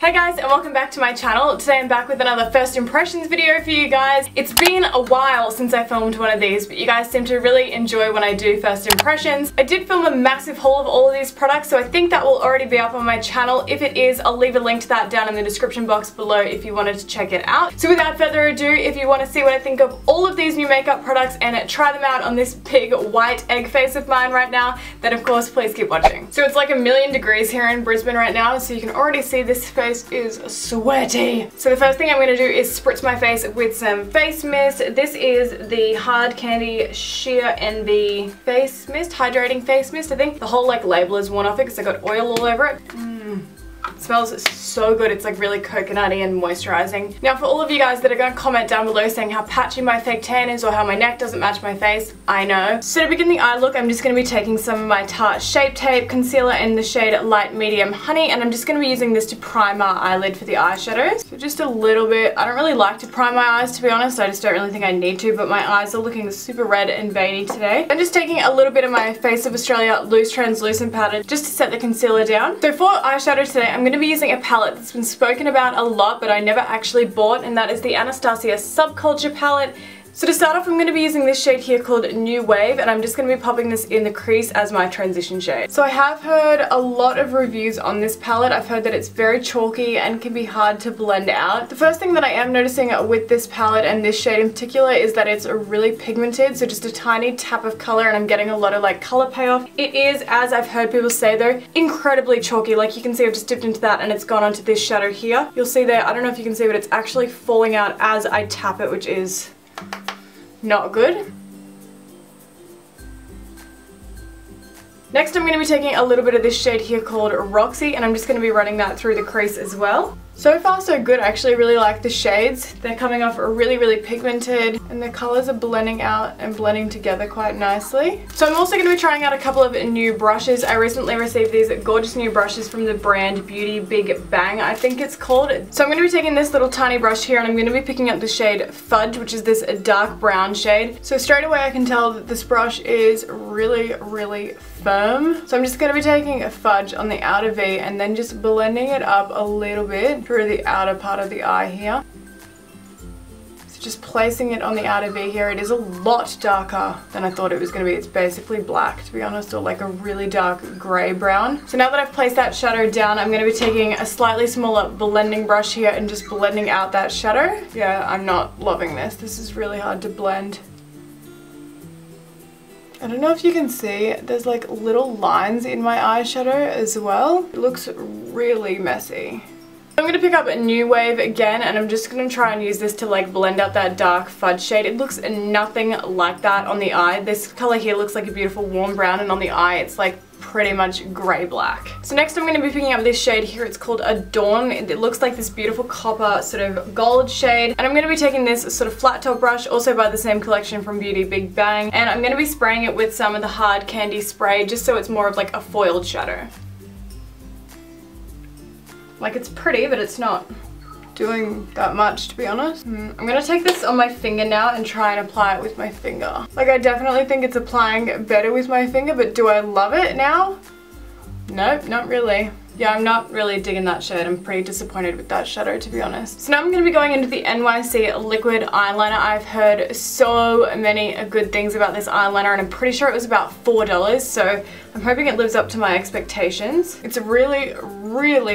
Hey guys, and welcome back to my channel. Today I'm back with another first impressions video for you guys. It's been a while since I filmed one of these, but you guys seem to really enjoy when I do first impressions. I did film a massive haul of all of these products, so I think that will already be up on my channel. If it is, I'll leave a link to that down in the description box below if you wanted to check it out. So without further ado, if you want to see what I think of all of these new makeup products and try them out on this big white egg face of mine right now, then of course please keep watching. So it's like 1,000,000 degrees here in Brisbane right now, so you can already see this face is sweaty. So the first thing I'm going to do is spritz my face with some face mist. This is the Hard Candy Sheer Envy face mist, hydrating face mist. I think the whole like label is worn off it because I got oil all over it. It smells so good. It's like really coconutty and moisturizing. Now for all of you guys that are going to comment down below saying how patchy my fake tan is or how my neck doesn't match my face, I know. So to begin the eye look, I'm just going to be taking some of my Tarte Shape Tape Concealer in the shade Light Medium Honey, and I'm just going to be using this to prime my eyelid for the eyeshadows. So just a little bit. I don't really like to prime my eyes, to be honest. I just don't really think I need to, but my eyes are looking super red and veiny today. I'm just taking a little bit of my Face of Australia Loose Translucent powder just to set the concealer down. So for eyeshadow today, I'm going to be using a palette that's been spoken about a lot but I never actually bought, and that is the Anastasia Subculture palette. So to start off, I'm going to be using this shade here called New Wave, and I'm just going to be popping this in the crease as my transition shade. So I have heard a lot of reviews on this palette. I've heard that it's very chalky and can be hard to blend out. The first thing that I am noticing with this palette and this shade in particular is that it's really pigmented, so just a tiny tap of color and I'm getting a lot of like color payoff. It is, as I've heard people say though, incredibly chalky. Like you can see I've just dipped into that and it's gone onto this shadow here. You'll see there, I don't know if you can see, but it's actually falling out as I tap it, which is not good. Next I'm going to be taking a little bit of this shade here called Roxy, and I'm just going to be running that through the crease as well. So far so good. I actually really like the shades. They're coming off really pigmented and the colors are blending out and blending together quite nicely. So I'm also going to be trying out a couple of new brushes. I recently received these gorgeous new brushes from the brand Beauty Big Bang, I think it's called. So I'm going to be taking this little tiny brush here and I'm going to be picking up the shade Fudge, which is this dark brown shade. So straight away I can tell that this brush is really firm. So I'm just going to be taking a Fudge on the outer V and then just blending it up a little bit through the outer part of the eye here. So just placing it on the outer V here. It is a lot darker than I thought it was going to be. It's basically black, to be honest, or like a really dark grey brown. So now that I've placed that shadow down, I'm going to be taking a slightly smaller blending brush here and just blending out that shadow. Yeah, I'm not loving this. This is really hard to blend. I don't know if you can see, there's like little lines in my eyeshadow as well. It looks really messy. I'm going to pick up a New Wave again and I'm just going to try and use this to like blend out that dark Fudge shade. It looks nothing like that on the eye. This color here looks like a beautiful warm brown, and on the eye it's like pretty much grey black. So next I'm going to be picking up this shade here. It's called Adorn. It looks like this beautiful copper sort of gold shade, and I'm going to be taking this sort of flat top brush, also by the same collection from Beauty Big Bang, and I'm going to be spraying it with some of the Hard Candy spray just so it's more of like a foiled shadow. Like it's pretty, but it's not doing that much, to be honest. I'm gonna take this on my finger now and try and apply it with my finger. Like I definitely think it's applying better with my finger, but do I love it now? Nope, not really. Yeah, I'm not really digging that shade. I'm pretty disappointed with that shadow, to be honest. So now I'm going to be going into the NYC liquid eyeliner. I've heard so many good things about this eyeliner and I'm pretty sure it was about $4, so I'm hoping it lives up to my expectations. It's really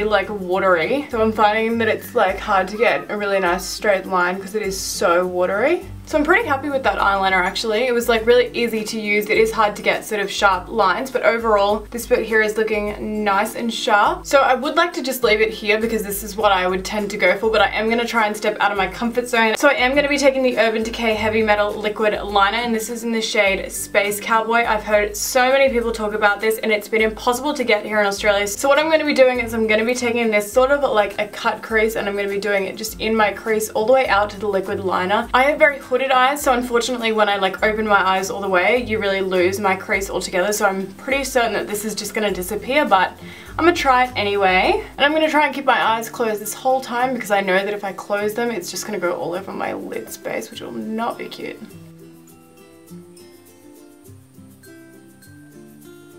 like watery, so I'm finding that it's like hard to get a really nice straight line because it is so watery. So I'm pretty happy with that eyeliner actually. It was like really easy to use. It is hard to get sort of sharp lines, but overall this bit here is looking nice and sharp. So I would like to just leave it here because this is what I would tend to go for, but I am going to try and step out of my comfort zone. So I am going to be taking the Urban Decay Heavy Metal Liquid Liner, and this is in the shade Space Cowboy. I've heard so many people talk about this and it's been impossible to get here in Australia. So what I'm going to be doing is I'm going to be taking this sort of like a cut crease and I'm going to be doing it just in my crease all the way out to the liquid liner. I have very hooded eyes, so unfortunately when I like open my eyes all the way, you really lose my crease altogether. So I'm pretty certain that this is just going to disappear, but I'm going to try it anyway. And I'm going to try and keep my eyes closed this whole time because I know that if I close them, it's just going to go all over my lid space, which will not be cute.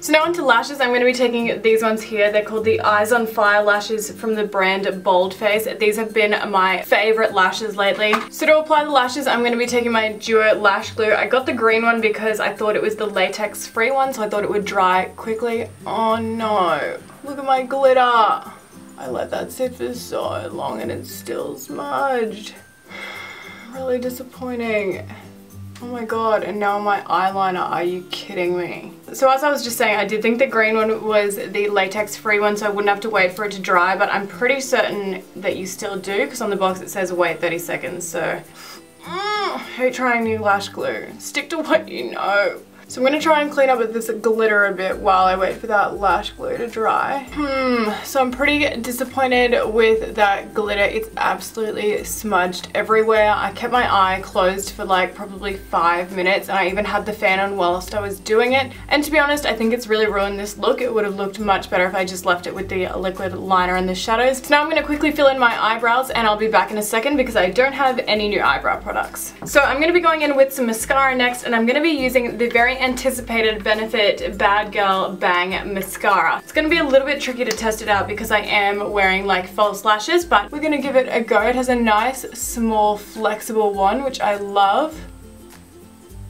So now onto lashes. I'm going to be taking these ones here. They're called the Eyes on Fire lashes from the brand Bold Face. These have been my favorite lashes lately. So to apply the lashes, I'm going to be taking my Duo Lash Glue. I got the green one because I thought it was the latex free one, so I thought it would dry quickly. Oh no, look at my glitter. I let that sit for so long and it's still smudged. Really disappointing. Oh my god, and now my eyeliner, are you kidding me? So as I was just saying, I did think the green one was the latex free one, so I wouldn't have to wait for it to dry, but I'm pretty certain that you still do, because on the box it says wait 30 seconds, so I hate trying new lash glue. Stick to what you know. So I'm going to try and clean up with this glitter a bit while I wait for that lash glue to dry. So I'm pretty disappointed with that glitter. It's absolutely smudged everywhere. I kept my eye closed for like probably 5 minutes, and I even had the fan on whilst I was doing it. And to be honest, I think it's really ruined this look. It would have looked much better if I just left it with the liquid liner and the shadows. So now I'm going to quickly fill in my eyebrows, and I'll be back in a second because I don't have any new eyebrow products. So I'm going to be going in with some mascara next, and I'm going to be using the very anticipated Benefit Bad Girl Bang Mascara. It's going to be a little bit tricky to test it out because I am wearing like false lashes, but we're going to give it a go. It has a nice, small, flexible one, which I love.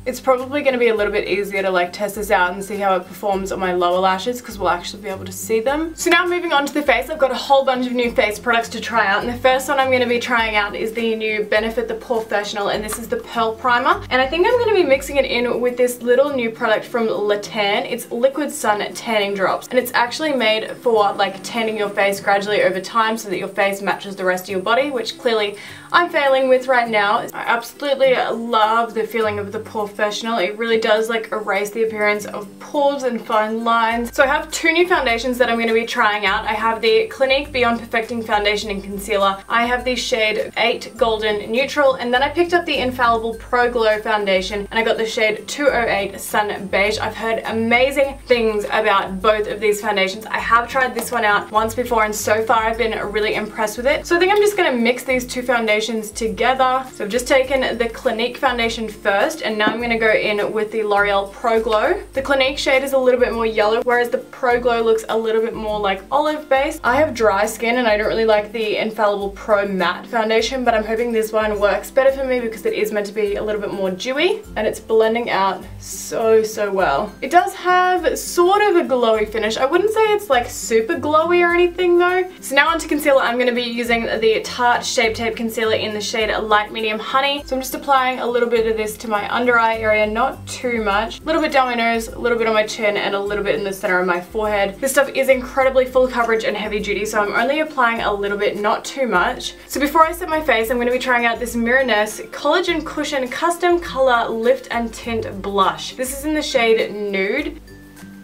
It's probably going to be a little bit easier to like test this out and see how it performs on my lower lashes because we'll actually be able to see them. So now moving on to the face, I've got a whole bunch of new face products to try out, and the first one I'm going to be trying out is the new Benefit the Porefessional, and this is the Pearl Primer, and I think I'm going to be mixing it in with this little new product from Latan. It's Liquid Sun Tanning Drops, and it's actually made for like tanning your face gradually over time so that your face matches the rest of your body, which clearly I'm failing with right now. I absolutely love the feeling of the Porefessional. It really does like erase the appearance of pores and fine lines. So I have two new foundations that I'm going to be trying out. I have the Clinique Beyond Perfecting Foundation and Concealer. I have the shade 8 Golden Neutral, and then I picked up the Infallible Pro Glow Foundation and I got the shade 208 Sun Beige. I've heard amazing things about both of these foundations. I have tried this one out once before, and so far I've been really impressed with it. So I think I'm just going to mix these two foundations together. So I've just taken the Clinique foundation first, and now I'm going to go in with the L'Oreal Pro Glow. The Clinique shade is a little bit more yellow, whereas the Pro Glow looks a little bit more like olive based. I have dry skin and I don't really like the Infallible Pro Matte foundation, but I'm hoping this one works better for me because it is meant to be a little bit more dewy, and it's blending out so well. It does have sort of a glowy finish. I wouldn't say it's like super glowy or anything though. So now onto concealer. I'm going to be using the Tarte Shape Tape Concealer in the shade Light Medium Honey. So I'm just applying a little bit of this to my under eye area, not too much. A little bit down my nose, a little bit on my chin, and a little bit in the center of my forehead. This stuff is incredibly full coverage and heavy duty, so I'm only applying a little bit, not too much. So before I set my face, I'm going to be trying out this Mirror Nurse Collagen Cushion Custom Color Lift and Tint Blush. This is in the shade Nude.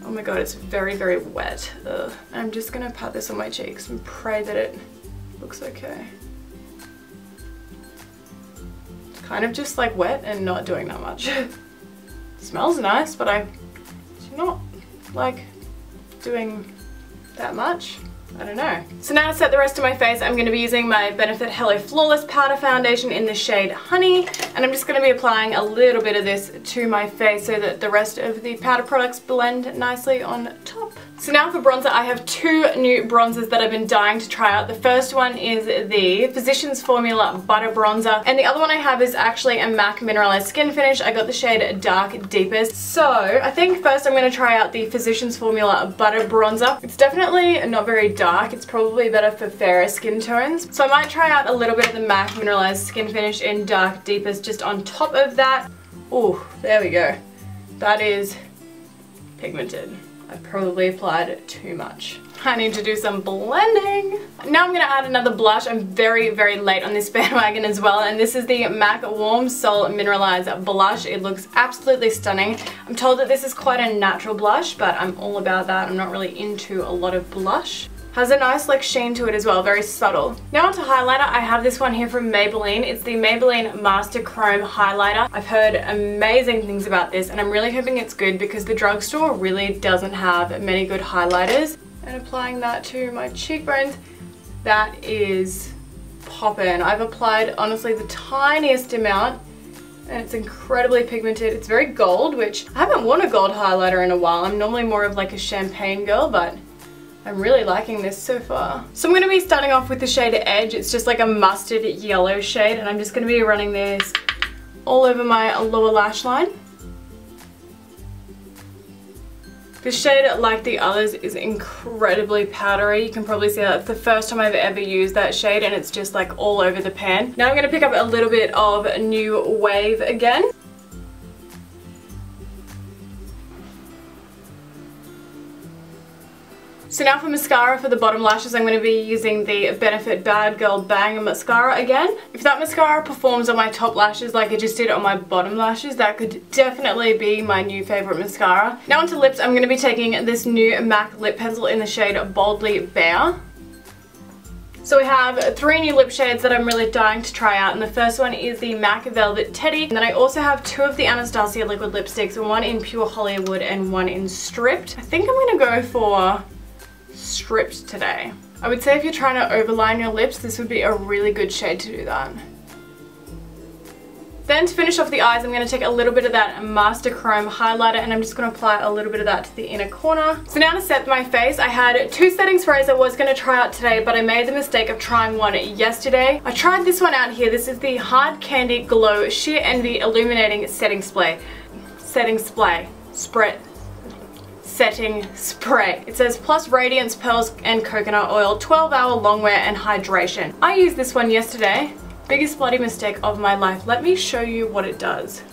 Oh my god, it's very wet. Ugh. I'm just going to pat this on my cheeks and pray that it looks okay. Kind of just like wet and not doing that much. Smells nice, but it's not like doing that much. I don't know. So now to set the rest of my face, I'm going to be using my Benefit Hello Flawless Powder Foundation in the shade Honey, and I'm just going to be applying a little bit of this to my face so that the rest of the powder products blend nicely on top. So now for bronzer, I have two new bronzers that I've been dying to try out. The first one is the Physicians Formula Butter Bronzer, and the other one I have is actually a MAC Mineralized Skin Finish. I got the shade Dark Deepest. So I think first I'm going to try out the Physicians Formula Butter Bronzer. It's definitely not very dark. It's probably better for fairer skin tones. So I might try out a little bit of the MAC Mineralized Skin Finish in Dark Deepest just on top of that. Oh, there we go. That is pigmented. I probably applied too much. I need to do some blending. Now I'm going to add another blush. I'm very late on this bandwagon as well, and this is the MAC Warm Soul Mineralized Blush. It looks absolutely stunning. I'm told that this is quite a natural blush, but I'm all about that. I'm not really into a lot of blush. Has a nice like sheen to it as well, very subtle. Now onto highlighter. I have this one here from Maybelline. It's the Maybelline Master Chrome Highlighter. I've heard amazing things about this, and I'm really hoping it's good because the drugstore really doesn't have many good highlighters. And applying that to my cheekbones, that is poppin'. I've applied honestly the tiniest amount, and it's incredibly pigmented. It's very gold, which I haven't worn a gold highlighter in a while. I'm normally more of like a champagne girl, but I'm really liking this so far. So I'm going to be starting off with the shade Edge. It's just like a mustard yellow shade, and I'm just going to be running this all over my lower lash line. This shade, like the others, is incredibly powdery. You can probably see that. It's the first time I've ever used that shade, and it's just like all over the pan. Now I'm going to pick up a little bit of New Wave again. So now for mascara for the bottom lashes, I'm going to be using the Benefit Bad Girl Bang Mascara again. If that mascara performs on my top lashes like it just did on my bottom lashes, that could definitely be my new favourite mascara. Now onto lips, I'm going to be taking this new MAC lip pencil in the shade Boldly Bare. So we have 3 new lip shades that I'm really dying to try out, and the first one is the MAC Velvet Teddy, and then I also have 2 of the Anastasia liquid lipsticks, one in Pure Hollywood and one in Stripped. I think I'm going to go for Stripped today. I would say if you're trying to overline your lips, this would be a really good shade to do that. Then to finish off the eyes, I'm going to take a little bit of that Master Chrome highlighter, and I'm just going to apply a little bit of that to the inner corner. So now to set my face, I had 2 setting sprays I was going to try out today, but I made the mistake of trying one yesterday. I tried this one out here. This is the Hard Candy Glow Sheer Envy Illuminating Setting Spray. Setting spray. It says plus radiance, pearls and coconut oil, 12-hour long wear and hydration. I used this one yesterday. Biggest bloody mistake of my life. Let me show you what it does.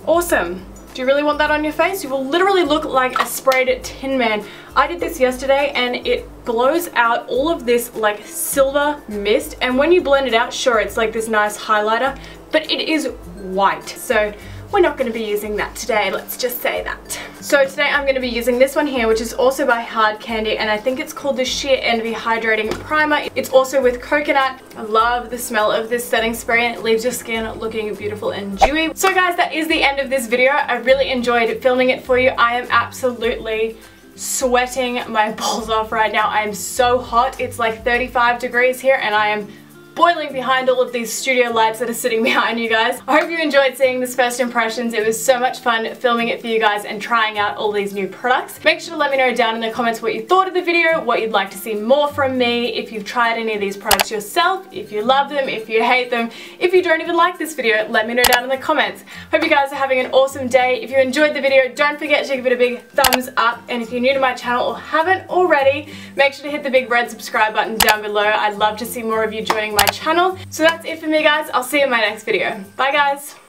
Awesome. Do you really want that on your face? You will literally look like a sprayed Tin Man. I did this yesterday and it blows out all of this like silver mist, and when you blend it out, sure, it's like this nice highlighter, but it is white. So we're not going to be using that today, let's just say that. So today I'm going to be using this one here, which is also by Hard Candy, and I think it's called the Sheer Envy Hydrating Primer. It's also with coconut. I love the smell of this setting spray, and it leaves your skin looking beautiful and dewy. So guys, that is the end of this video. I really enjoyed filming it for you. I am absolutely sweating my balls off right now. I am so hot. It's like 35 degrees here, and I am boiling behind all of these studio lights that are sitting behind you guys. I hope you enjoyed seeing this first impressions. It was so much fun filming it for you guys and trying out all these new products. Make sure to let me know down in the comments what you thought of the video, what you'd like to see more from me, if you've tried any of these products yourself, if you love them, if you hate them, if you don't even like this video, let me know down in the comments. Hope you guys are having an awesome day. If you enjoyed the video, don't forget to give it a big thumbs up, and if you're new to my channel or haven't already, make sure to hit the big red subscribe button down below. I'd love to see more of you joining my channel. So that's it for me guys. I'll see you in my next video. Bye guys.